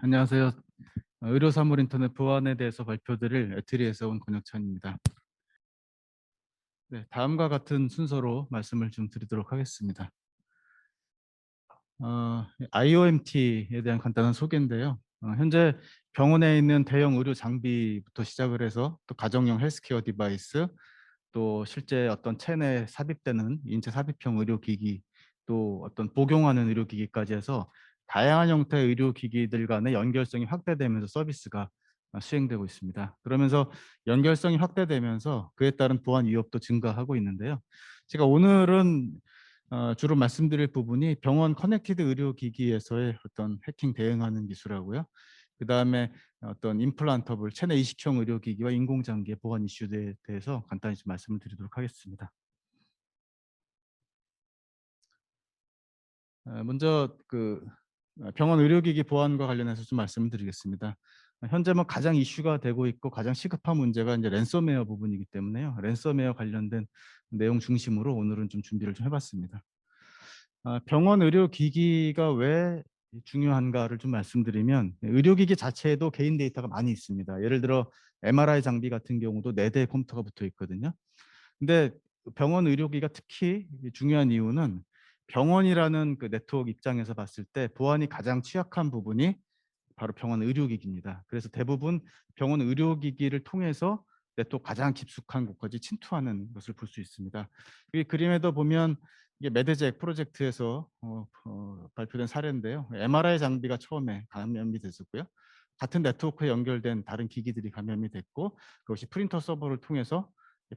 안녕하세요. 의료사물 인터넷 보안에 대해서 발표드릴 에트리에서 온 권혁찬입니다. 네, 다음과 같은 순서로 말씀을 좀 드리도록 하겠습니다. IOMT에 대한 간단한 소개인데요. 현재 병원에 있는 대형 의료 장비부터 시작을 해서 또 가정용 헬스케어 디바이스, 또 실제 어떤 체내에 삽입되는 인체 삽입형 의료기기, 또 어떤 복용하는 의료기기까지 해서 다양한 형태의 의료기기들 간의 연결성이 확대되면서 서비스가 수행되고 있습니다. 그러면서 연결성이 확대되면서 그에 따른 보안 위협도 증가하고 있는데요. 제가 오늘은 주로 말씀드릴 부분이 병원 커넥티드 의료기기에서의 어떤 해킹 대응하는 기술하고요. 그다음에 어떤 임플란터블 체내 이식형 의료기기와 인공장기의 보안 이슈에 대해서 간단히 좀 말씀을 드리도록 하겠습니다. 먼저 병원 의료기기 보안과 관련해서 좀 말씀을 드리겠습니다. 현재 뭐 가장 이슈가 되고 있고 가장 시급한 문제가 이제 랜섬웨어 부분이기 때문에요. 랜섬웨어 관련된 내용 중심으로 오늘은 좀 준비를 좀 해봤습니다. 병원 의료기기가 왜 중요한가를 좀 말씀드리면 의료기기 자체에도 개인 데이터가 많이 있습니다. 예를 들어 MRI 장비 같은 경우도 4대의 컴퓨터가 붙어 있거든요. 근데 병원 의료기가 특히 중요한 이유는 병원이라는 그 네트워크 입장에서 봤을 때 보안이 가장 취약한 부분이 바로 병원 의료기기입니다. 그래서 대부분 병원 의료기기를 통해서 네트워크 가장 깊숙한 곳까지 침투하는 것을 볼 수 있습니다. 이 그림에도 보면 이게 매드잭 프로젝트에서 발표된 사례인데요. MRI 장비가 처음에 감염이 됐었고요. 같은 네트워크에 연결된 다른 기기들이 감염이 됐고 그것이 프린터 서버를 통해서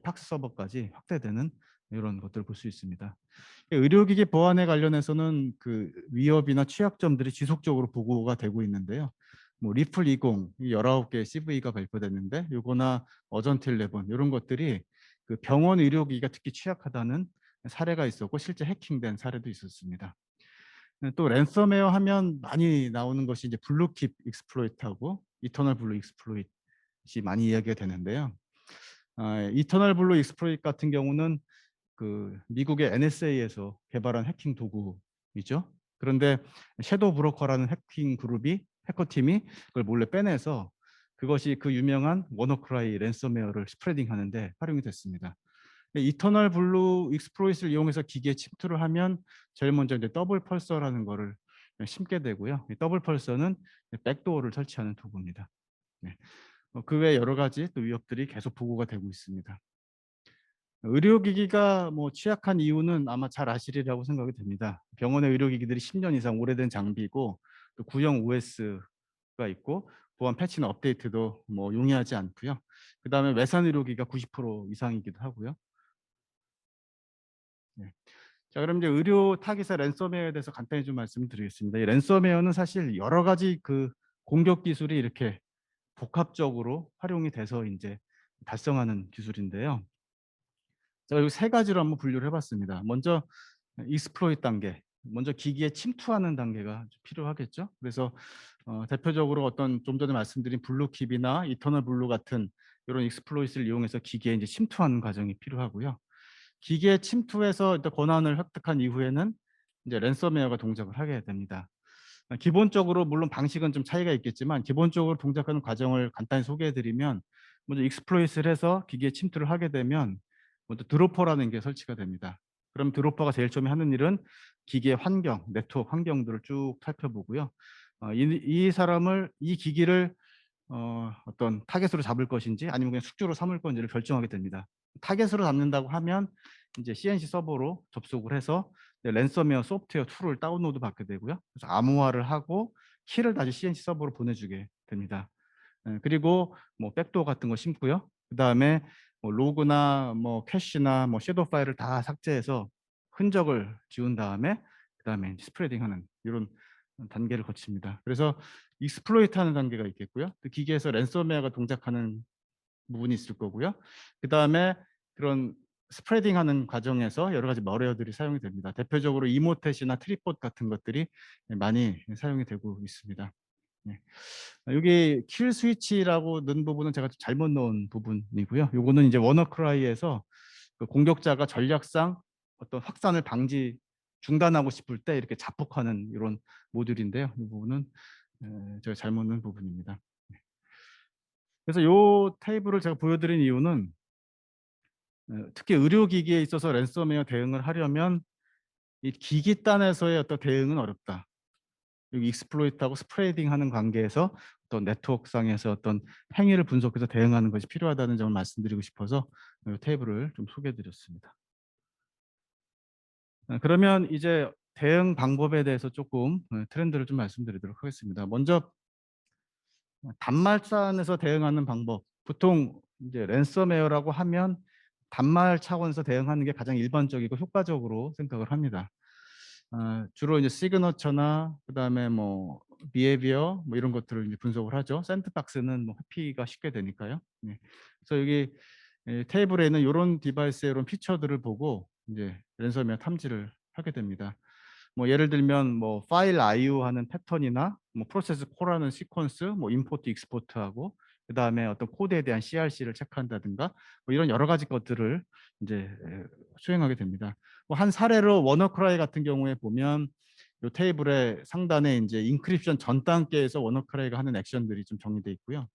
팍스 서버까지 확대되는 이런 것들을 볼 수 있습니다. 의료기기 보안에 관련해서는 그 위협이나 취약점들이 지속적으로 보고가 되고 있는데요. 뭐 리플 20 19개의 CV가 발표됐는데 요거나 어전트 11 이런 것들이 그 병원 의료기기가 특히 취약하다는 사례가 있었고 실제 해킹된 사례도 있었습니다. 또 랜섬웨어 하면 많이 나오는 것이 이제 블루킵 익스플로이트하고 이터널 블루 익스플로이트이 많이 이야기가 되는데요. 이터널 블루 익스플로이트 같은 경우는 그 미국의 NSA에서 개발한 해킹 도구이죠. 그런데 섀도우 브로커라는 해킹 그룹이 해커팀이 그걸 몰래 빼내서 그것이 그 유명한 워너크라이 랜섬웨어를 스프레딩 하는데 활용이 됐습니다. 이터널 블루 익스플로이트를 이용해서 기기에 침투를 하면 제일 먼저 이제 더블 펄서라는 거를 심게 되고요. 이 더블 펄서는 백도어를 설치하는 도구입니다. 네. 그 외 여러 가지 또 위협들이 계속 보고가 되고 있습니다. 의료기기가 뭐 취약한 이유는 아마 잘 아시리라고 생각이 됩니다. 병원의 의료기기들이 10년 이상 오래된 장비고 또 구형 OS가 있고 보안 패치나 업데이트도 뭐 용이하지 않고요. 그다음에 외산 의료기가 90% 이상이기도 하고요. 네. 자, 그럼 이제 의료 타깃의 랜섬웨어에 대해서 간단히 좀 말씀드리겠습니다. 이 랜섬웨어는 사실 여러 가지 그 공격 기술이 이렇게 복합적으로 활용이 돼서 이제 달성하는 기술인데요. 제가 여기 세 가지로 한번 분류를 해봤습니다. 먼저 익스플로이트 단계, 먼저 기기에 침투하는 단계가 필요하겠죠. 그래서 대표적으로 어떤 좀 전에 말씀드린 블루킵이나 이터널 블루 같은 이런 익스플로이트를 이용해서 기기에 이제 침투하는 과정이 필요하고요. 기기에 침투해서 일단 권한을 획득한 이후에는 이제 랜섬웨어가 동작을 하게 됩니다. 기본적으로 물론 방식은 좀 차이가 있겠지만 기본적으로 동작하는 과정을 간단히 소개해 드리면 먼저 익스플로이트를 해서 기기에 침투를 하게 되면 먼저 드로퍼라는 게 설치가 됩니다. 그럼 드로퍼가 제일 처음에 하는 일은 기기의 환경, 네트워크 환경들을 쭉 살펴보고요. 이 사람을 이 기기를 어떤 타겟으로 잡을 것인지 아니면 그냥 숙주로 삼을 건지를 결정하게 됩니다. 타겟으로 잡는다고 하면 이제 CNC 서버로 접속을 해서 랜섬웨어 소프트웨어 툴을 다운로드 받게 되고요. 그래서 암호화를 하고 키를 다시 CNC 서버로 보내주게 됩니다. 그리고 뭐 백도어 같은 거 심고요. 그다음에 뭐 로그나 뭐 캐시나 뭐 섀도우 파일을 다 삭제해서 흔적을 지운 다음에 그다음에 스프레딩하는 이런 단계를 거칩니다. 그래서 익스플로이트 하는 단계가 있겠고요. 또 기계에서 랜섬웨어가 동작하는 부분이 있을 거고요. 그다음에 그런 스프레딩하는 과정에서 여러 가지 malware들이 사용이 됩니다. 대표적으로 이모텟이나 트리폿 같은 것들이 많이 사용이 되고 있습니다. 네. 여기 킬 스위치라고 넣은 부분은 제가 잘못 넣은 부분이고요. 요거는 이제 워너크라이에서 그 공격자가 전략상 어떤 확산을 중단하고 싶을 때 이렇게 자폭하는 이런 모듈인데요. 이 부분은 제가 잘못 넣은 부분입니다. 그래서 요 테이블을 제가 보여드린 이유는 특히 의료기기에 있어서 랜섬웨어 대응을 하려면 이 기기 단에서의 어떤 대응은 어렵다. 여기 익스플로이트하고 스프레딩하는 관계에서 어떤 네트워크상에서 어떤 행위를 분석해서 대응하는 것이 필요하다는 점을 말씀드리고 싶어서 이 테이블을 좀 소개해 드렸습니다. 그러면 이제 대응 방법에 대해서 조금 트렌드를 좀 말씀드리도록 하겠습니다. 먼저 단말산에서 대응하는 방법. 보통 이제 랜섬웨어라고 하면 단말 차원에서 대응하는 게 가장 일반적이고 효과적으로 생각을 합니다. 주로 이제 시그너처나 그다음에 뭐 비헤비어 뭐 이런 것들을 이제 분석을 하죠. 샌드박스는 뭐 회피가 쉽게 되니까요. 네. 그래서 여기 테이블에 있는 요런 디바이스의 이런 피처들을 보고 이제 랜섬웨어 탐지를 하게 됩니다. 뭐 예를 들면 뭐 파일 IO 하는 패턴이나 뭐 프로세스 콜하는 시퀀스, 뭐 임포트 익스포트하고 그다음에 어떤 코드에 대한 CRC를 체크한다든가 뭐 이런 여러 가지 것들을 이제 수행하게 됩니다. 뭐 한 사례로 워너크라이 같은 경우에 보면 요 테이블의 상단에 이제 인크립션 전 단계에서 워너크라이가 하는 액션들이 좀 정리돼 있고요.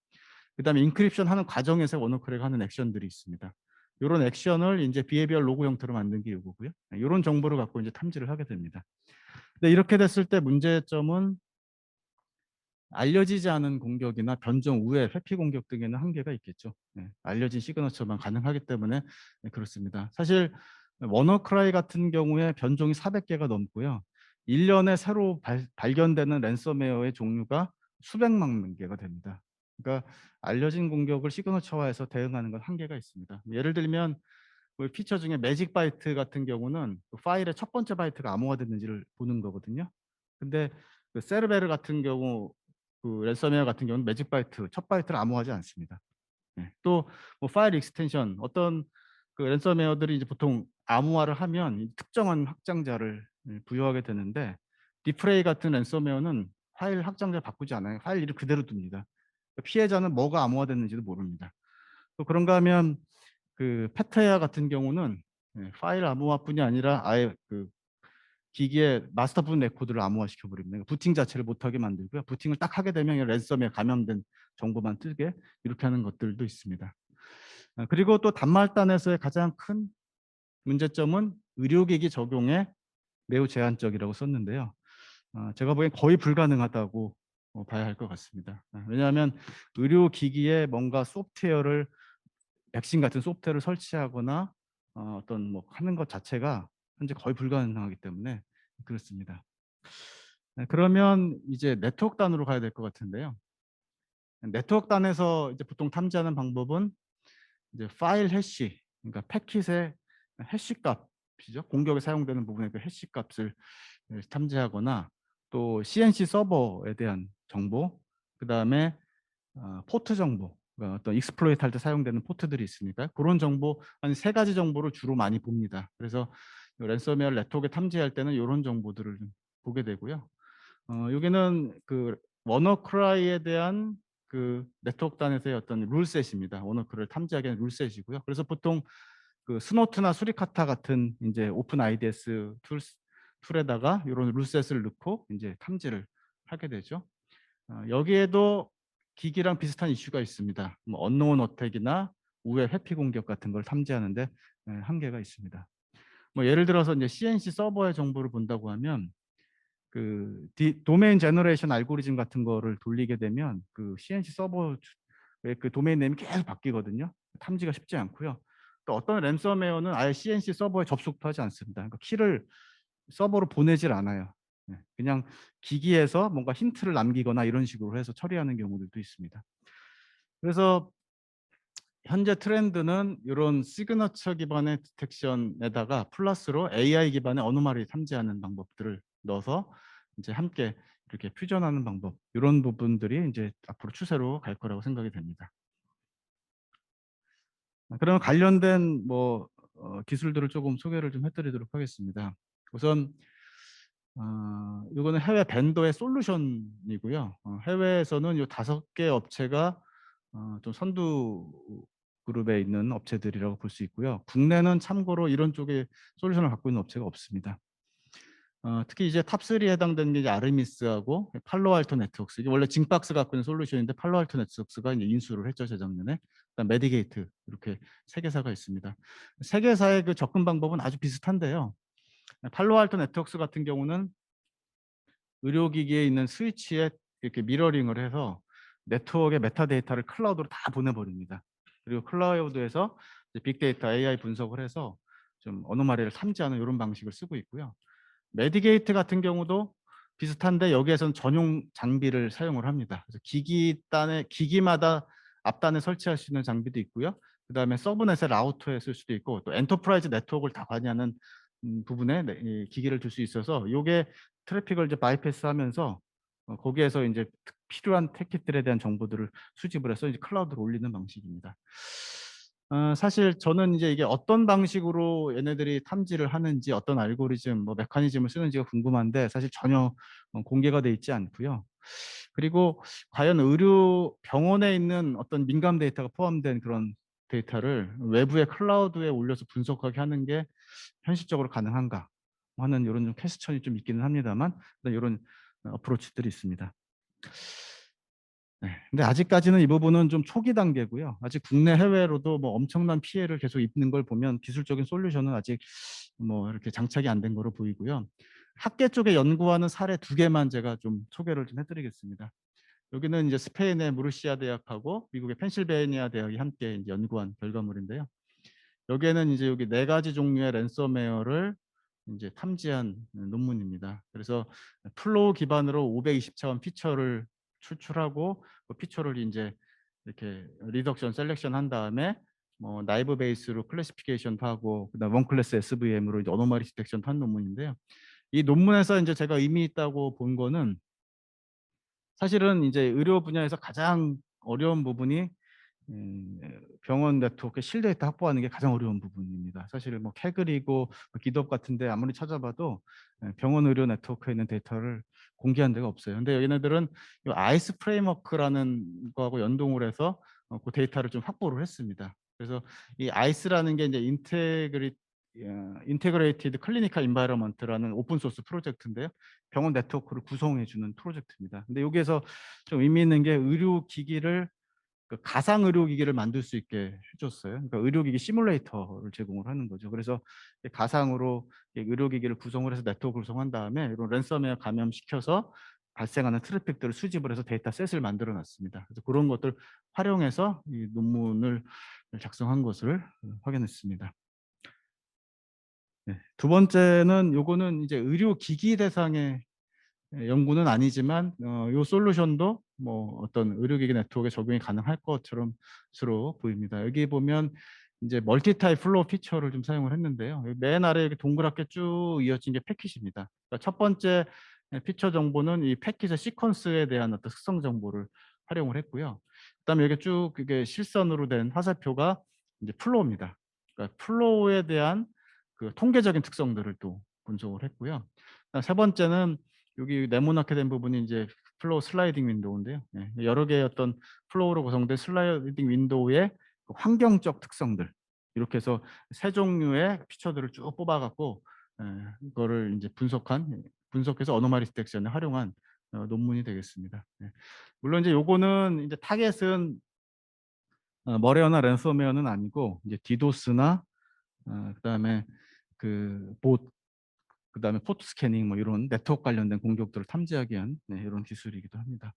그다음에 인크립션 하는 과정에서 워너크라이가 하는 액션들이 있습니다. 요런 액션을 이제 비헤비얼 로그 형태로 만든 게 요거고요. 요런 정보를 갖고 이제 탐지를 하게 됩니다. 근데 이렇게 됐을 때 문제점은 알려지지 않은 공격이나 변종, 우회, 회피 공격 등에는 한계가 있겠죠. 알려진 시그너처만 가능하기 때문에 그렇습니다. 사실 워너크라이 같은 경우에 변종이 400개가 넘고요. 1년에 새로 발견되는 랜섬웨어의 종류가 수백만 개가 됩니다. 그러니까 알려진 공격을 시그너처화해서 대응하는 건 한계가 있습니다. 예를 들면 그 피처 중에 매직 바이트 같은 경우는 그 파일의 첫 번째 바이트가 암호화됐는지를 보는 거거든요. 근데 그 세르베르 같은 경우 그 랜섬웨어 같은 경우는 매직 바이트 첫 바이트를 암호화하지 않습니다. 또 뭐 파일 익스텐션 어떤 그 랜섬웨어들이 이제 보통 암호화를 하면 이 특정한 확장자를 부여하게 되는데 디프레이 같은 랜섬웨어는 파일 확장자 바꾸지 않아요. 파일 이름 그대로 둡니다. 피해자는 뭐가 암호화됐는지도 모릅니다. 또 그런가 하면 그 페타야 같은 경우는 파일 암호화뿐이 아니라 아예 그 기기의 마스터 부분 레코드를 암호화시켜 버립니다. 그러니까 부팅 자체를 못하게 만들고요. 부팅을 딱 하게 되면 랜섬에 감염된 정보만 뜨게 이렇게 하는 것들도 있습니다. 그리고 또 단말단에서의 가장 큰 문제점은 의료기기 적용에 매우 제한적이라고 썼는데요. 제가 보기엔 거의 불가능하다고 봐야 할 것 같습니다. 왜냐하면 의료기기에 뭔가 소프트웨어를 백신 같은 소프트웨어를 설치하거나 어떤 뭐 하는 것 자체가 현재 거의 불가능하기 때문에 그렇습니다. 그러면 이제 네트워크 단으로 가야 될 것 같은데요. 네트워크 단에서 이제 보통 탐지하는 방법은 이제 파일 해시, 그러니까 패킷의 해시 값이죠. 공격에 사용되는 부분의 그 해시 값을 탐지하거나 또 CNC 서버에 대한 정보, 그다음에 포트 정보, 그러니까 어떤 익스플로이트 할 때 사용되는 포트들이 있으니까 그런 정보 한 세 가지 정보를 주로 많이 봅니다. 그래서 랜섬웨어 네트워크에 탐지할 때는 이런 정보들을 좀 보게 되고요. 여기는 그 워너크라이에 대한 그 네트워크 단에서의 어떤 룰셋입니다. 워너크를 탐지하기 위한 룰셋이고요. 그래서 보통 그 스노트나 수리카타 같은 이제 오픈 IDS 툴에다가 이런 룰셋을 넣고 이제 탐지를 하게 되죠. 여기에도 기기랑 비슷한 이슈가 있습니다. 뭐 언노운 어택이나 우회 회피 공격 같은 걸 탐지하는데 한계가 있습니다. 뭐 예를 들어서 이제 CNC 서버의 정보를 본다고 하면 그 도메인 제너레이션 알고리즘 같은 거를 돌리게 되면 그 CNC 서버의 그 도메인 네임이 계속 바뀌거든요. 탐지가 쉽지 않고요. 또 어떤 랜섬웨어는 아예 CNC 서버에 접속도 하지 않습니다. 그러니까 키를 서버로 보내질 않아요. 그냥 기기에서 뭔가 힌트를 남기거나 이런 식으로 해서 처리하는 경우들도 있습니다. 그래서 현재 트렌드는 이런 시그너처 기반의 디텍션에다가 플러스로 AI 기반의 어노마리 탐지하는 방법들을 넣어서 이제 함께 이렇게 퓨전하는 방법 이런 부분들이 이제 앞으로 추세로 갈 거라고 생각이 됩니다. 그러면 관련된 뭐 기술들을 조금 소개를 좀 해드리도록 하겠습니다. 우선 이거는 해외 벤더의 솔루션이고요. 해외에서는 요 5개 업체가 좀 선두 그룹에 있는 업체들이라고 볼 수 있고요. 국내는 참고로 이런 쪽의 솔루션을 갖고 있는 업체가 없습니다. 특히 이제 탑3에 해당되는 게 이제 아르미스하고 팔로알토 네트워크스. 이게 원래 징박스 갖고 있는 솔루션인데 팔로알토 네트워크스가 이제 인수를 했죠, 재작년에. 그다음 메디게이트 이렇게 세 개사가 있습니다. 세 개사의 그 접근 방법은 아주 비슷한데요. 팔로알토 네트워크스 같은 경우는 의료기기에 있는 스위치에 이렇게 미러링을 해서 네트워크의 메타데이터를 클라우드로 다 보내버립니다. 그리고 클라우드에서 이제 빅데이터 AI 분석을 해서 좀 어노마리를 탐지하는 이런 방식을 쓰고 있고요. 메디게이트 같은 경우도 비슷한데 여기에서는 전용 장비를 사용을 합니다. 그래서 기기마다 앞단에 설치할 수 있는 장비도 있고요. 그다음에 서브넷의 라우터에 쓸 수도 있고 또 엔터프라이즈 네트워크를 다 관여하는 부분에 이 기기를 둘 수 있어서 요게 트래픽을 이제 바이패스하면서 거기에서 인제 필요한 패킷들에 대한 정보들을 수집을 해서 이제 클라우드로 올리는 방식입니다. 사실 저는 이제 이게 어떤 방식으로 얘네들이 탐지를 하는지 어떤 알고리즘 뭐 메커니즘을 쓰는지가 궁금한데 사실 전혀 공개가 돼 있지 않고요. 그리고 과연 의료 병원에 있는 어떤 민감 데이터가 포함된 그런 데이터를 외부의 클라우드에 올려서 분석하게 하는 게 현실적으로 가능한가 하는 요런 좀 퀘스천이 좀 있기는 합니다만 요런 어프로치들이 있습니다. 네. 근데 아직까지는 이 부분은 좀 초기 단계고요. 아직 국내 해외로도 뭐 엄청난 피해를 계속 입는 걸 보면 기술적인 솔루션은 아직 뭐 이렇게 장착이 안 된 거로 보이고요. 학계 쪽에 연구하는 사례 2개만 제가 좀 소개를 좀 해 드리겠습니다. 여기는 이제 스페인의 무르시아 대학하고 미국의 펜실베이니아 대학이 함께 이제 연구한 결과물인데요. 여기에는 이제 여기 4 가지 종류의 랜섬웨어를 인제 탐지한 논문입니다. 그래서 플로우 기반으로 520차원 피처를 추출하고 그 피처를 인제 이렇게 리덕션, 셀렉션 한 다음에 뭐 나이브 베이스로 클래시피케이션도 하고 그다음에 원 클래스 SVM으로 이제 어노마리 디텍션도 한 논문인데요. 이 논문에서 인제 제가 의미 있다고 본 거는 사실은 인제 의료 분야에서 가장 어려운 부분이 병원 네트워크 실데이터 확보하는 게 가장 어려운 부분입니다. 사실 뭐 캐글이고 뭐 기덥 같은 데 아무리 찾아봐도 병원 의료 네트워크에 있는 데이터를 공개한 데가 없어요. 근데 얘네들은 이 아이스 프레임워크라는 거하고 연동을 해서 그 데이터를 좀 확보를 했습니다. 그래서 이 아이스라는 게 이제 인테그레이티드 클리니컬 인바이러먼트라는 오픈 소스 프로젝트인데요. 병원 네트워크를 구성해 주는 프로젝트입니다. 근데 여기에서 좀 의미 있는 게 의료 기기를 그 가상 의료기기를 만들 수 있게 해 줬어요. 그러니까 의료기기 시뮬레이터를 제공을 하는 거죠. 그래서 이 가상으로 이 의료기기를 구성을 해서 네트워크를 구성한 다음에 이런 랜섬웨어 감염시켜서 발생하는 트래픽들을 수집을 해서 데이터셋을 만들어 놨습니다. 그래서 그런 것들 활용해서 이 논문을 작성한 것을 확인했습니다. 네. 두 번째는 요거는 이제 의료기기 대상의 연구는 아니지만 요 솔루션도 뭐 어떤 의료기기 네트워크에 적용이 가능할 것처럼 스로 보입니다. 여기 보면 인제 멀티 타입 플로우 피처를 좀 사용을 했는데요. 여기 맨 아래에 이렇게 동그랗게 쭉 이어진 게 패킷입니다. 그러니까 첫 번째 피처 정보는 이 패킷의 시퀀스에 대한 어떤 특성 정보를 활용을 했고요. 그다음에 여기 쭉 이게 실선으로 된 화살표가 인제 플로우입니다. 그러니까 플로우에 대한 그 통계적인 특성들을 또 분석을 했고요. 그다음 세 번째는 여기 네모나게 된 부분이 인제 플로우 슬라이딩 윈도우인데요. 예. 여러 개의 어떤 플로우로 구성된 슬라이딩 윈도우의 그 환경적 특성들 이렇게 해서 세 종류의 피처들을 쭉 뽑아 갖고 이거를 인제 분석해서 어노마리 디텍션에 활용한 논문이 되겠습니다. 예. 물론 인제 요거는 인제 타겟은 머레어나 랜섬웨어는 아니고 이제 디도스나 그다음에 그 봇 그다음에 포트 스캐닝 뭐 이런 네트워크 관련된 공격들을 탐지하기 위한 이런 기술이기도 합니다.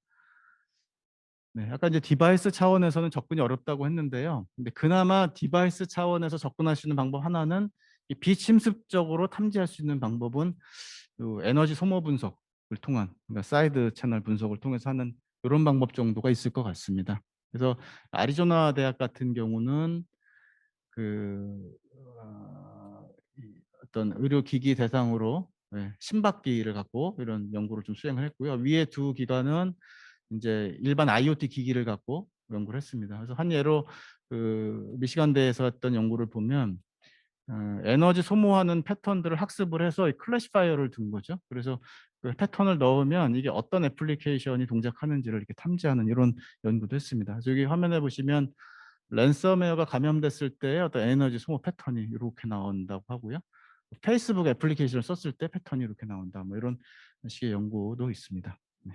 네. 아까 이제 디바이스 차원에서는 접근이 어렵다고 했는데요. 근데 그나마 디바이스 차원에서 접근할 수 있는 방법 하나는 이 비침습적으로 탐지할 수 있는 방법은 요 에너지 소모 분석을 통한 그러니까 사이드 채널 분석을 통해서 하는 요런 방법 정도가 있을 것 같습니다. 그래서 애리조나 대학 같은 경우는 그 이 어떤 의료기기 대상으로 심박기를 갖고 이런 연구를 좀 수행을 했고요. 위에 두 기관은 인제 일반 IoT 기기를 갖고 연구를 했습니다. 그래서 한 예로 그 미시간대에서 했던 연구를 보면 에너지 소모하는 패턴들을 학습을 해서 이 클래시파이어를 둔 거죠. 그래서 그 패턴을 넣으면 이게 어떤 애플리케이션이 동작하는지를 이렇게 탐지하는 이런 연구도 했습니다. 그래서 여기 화면에 보시면 랜섬웨어가 감염됐을 때의 어떤 에너지 소모 패턴이 요렇게 나온다고 하고요. 페이스북 애플리케이션을 썼을 때 패턴이 이렇게 나온다. 뭐 이런 식의 연구도 있습니다. 네.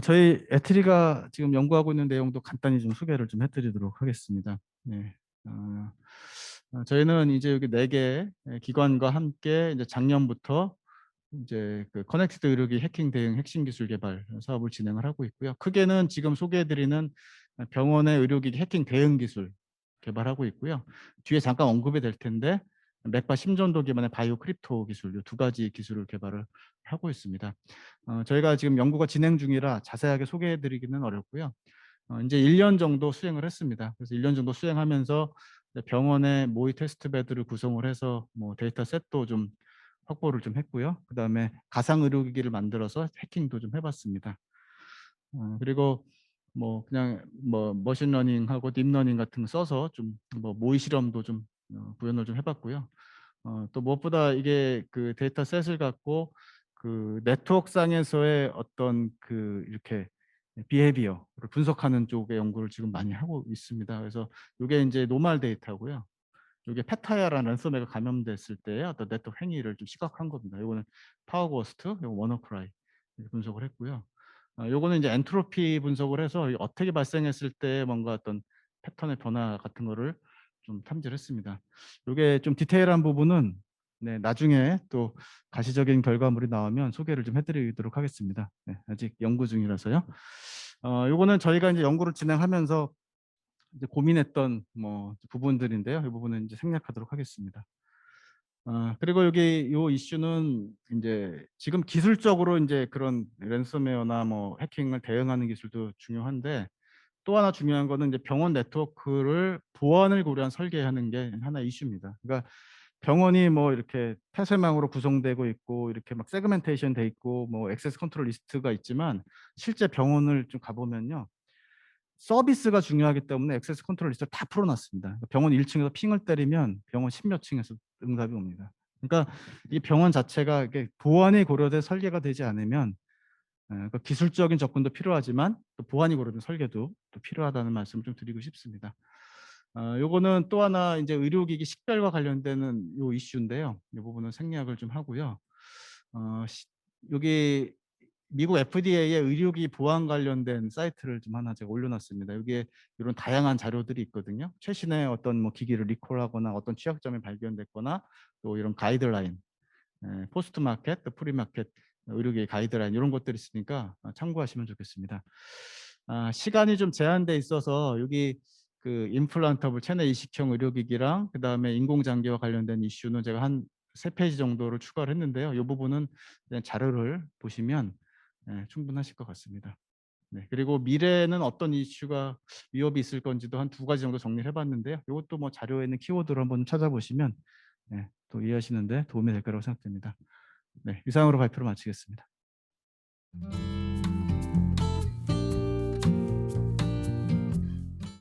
저희 애트리가 지금 연구하고 있는 내용도 간단히 좀 소개를 좀 해 드리도록 하겠습니다. 네. 어 저희는 이제 여기 4개 기관과 함께 이제 작년부터 이제 그 커넥티드 의료기 해킹 대응 핵심 기술 개발 사업을 진행을 하고 있고요. 크게는 지금 소개해 드리는 병원의 의료기기 해킹 대응 기술 개발하고 있고요. 뒤에 잠깐 언급이 될 텐데 맥바 심전도 기반의 바이오 크립토 기술 요 두 가지 기술을 개발을 하고 있습니다. 저희가 지금 연구가 진행 중이라 자세하게 소개해 드리기는 어렵고요. 인제 1년 정도 수행을 했습니다. 그래서 1년 정도 수행하면서 이제 병원에 모의 테스트 베드를 구성을 해서 뭐 데이터 셋도 좀 확보를 좀 했고요. 그다음에 가상 의료기기를 만들어서 해킹도 좀 해 봤습니다. 그리고 뭐 그냥 뭐 머신러닝하고 딥러닝 같은 거 써서 좀 뭐 모의 실험도 좀 구현을 좀 해 봤고요. 또 무엇보다 이게 그 데이터셋을 갖고 그 네트워크상에서의 어떤 그 이렇게 비헤비어를 분석하는 쪽의 연구를 지금 많이 하고 있습니다. 그래서 요게 인제 노말 데이터고요. 요게 페타야라는 랜섬웨어가 감염됐을 때의 어떤 네트워크 행위를 좀 시각화한 겁니다. 요거는 파워고스트, 요거 워너크라이 이렇게 분석을 했고요. 요거는 인제 엔트로피 분석을 해서 이 어떻게 발생했을 때 뭔가 어떤 패턴의 변화 같은 거를 좀 탐지를 했습니다. 요게 좀 디테일한 부분은 네 나중에 또 가시적인 결과물이 나오면 소개를 좀 해 드리도록 하겠습니다. 네 아직 연구 중이라서요. 요거는 저희가 인제 연구를 진행하면서 이제 고민했던 뭐 부분들인데요. 이 부분은 이제 생략하도록 하겠습니다. 그리고 여기 요 이슈는 인제 지금 기술적으로 인제 그런 랜섬웨어나 뭐 해킹을 대응하는 기술도 중요한데 또 하나 중요한 거는 이제 병원 네트워크를 보안을 고려한 설계하는 게 하나의 이슈입니다. 그러니까 병원이 뭐 이렇게 폐쇄망으로 구성되고 있고 이렇게 막 세그멘테이션 돼 있고 뭐 액세스 컨트롤 리스트가 있지만 실제 병원을 좀 가 보면요. 서비스가 중요하기 때문에 액세스 컨트롤 리스트를 다 풀어 놨습니다. 그러니까 병원 1 층에서 핑을 때리면 병원 10몇 층에서 응답이 옵니다. 그러니까 이 병원 자체가 이게 보안이 고려돼 설계가 되지 않으면 그 기술적인 접근도 필요하지만 또 보안이 고려된 설계도 또 필요하다는 말씀을 좀 드리고 싶습니다. 요거는 또 하나 인제 의료기기 식별과 관련되는 요 이슈인데요. 이 부분은 생략을 좀 하고요. 어 시 여기 미국 FDA의 의료기 보안 관련된 사이트를 좀 하나 제가 올려 놨습니다. 여기에 이런 다양한 자료들이 있거든요. 최신의 어떤 뭐 기기를 리콜하거나 어떤 취약점이 발견됐거나 또 이런 가이드라인 포스트 마켓 또 프리 마켓 의료기 가이드라인 이런 것들이 있으니까 참고하시면 좋겠습니다. 시간이 좀 제한돼 있어서 여기 그 임플란터블 체내 이식형 의료기기랑 그다음에 인공장기와 관련된 이슈는 제가 한 3 페이지 정도를 추가를 했는데요. 이 부분은 그냥 자료를 보시면 충분하실 것 같습니다. 네. 그리고 미래에는 어떤 이슈가 위협이 있을 건지도 한 2 가지 정도 정리를 해 봤는데요. 요것도 뭐 자료에 있는 키워드를 한번 찾아보시면 또 이해하시는 데 도움이 될 거라고 생각됩니다. 네. 이상으로 발표를 마치겠습니다.